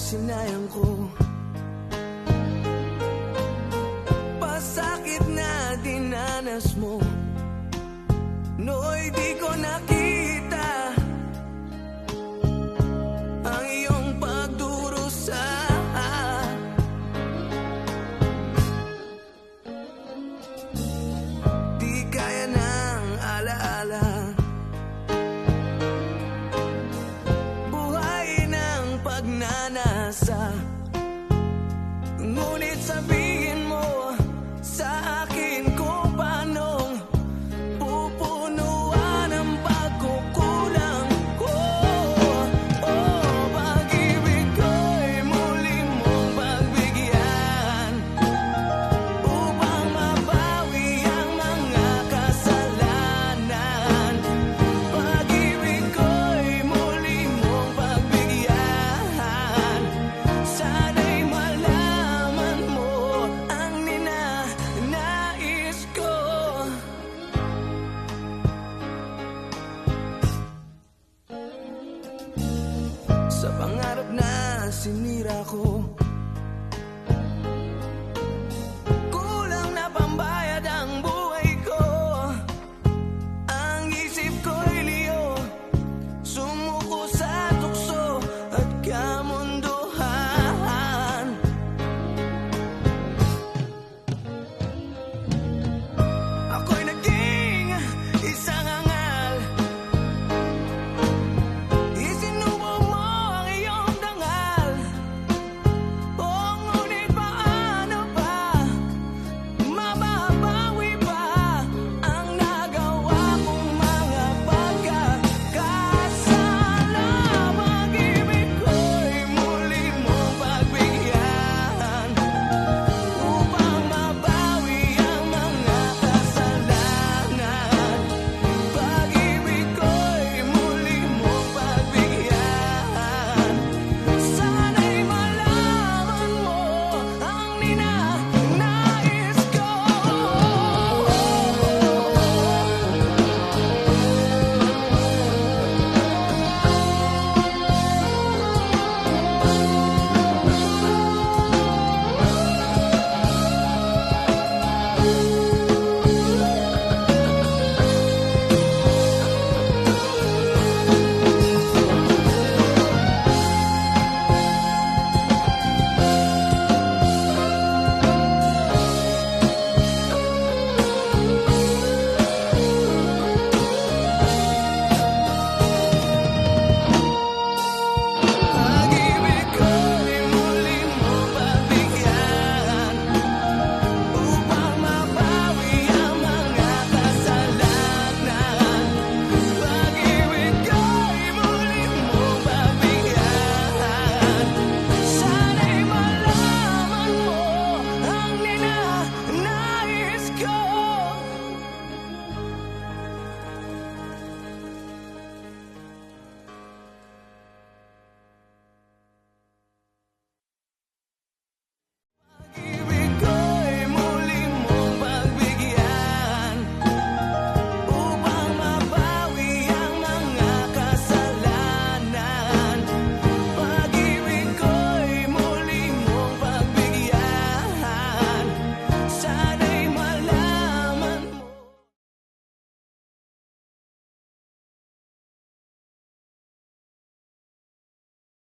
sinayang ko. Pasakit na dinanas mo, nooy di ko nakita ang iyong pagdurusa. Di kaya ng alaala, buhay ng pagnanasa. Ngunit sabihin mo sa akin kung paanong pupunuan ang pagkukulang ko. Oh, pag-ibig ko'y muli mong pagbigyan upang mabawi ang mga kasalanan. Pag-ibig ko'y muli mong pagbigyan. Sana'y malaman mo ang ninanais ko. Sa pangarap na sinira ko,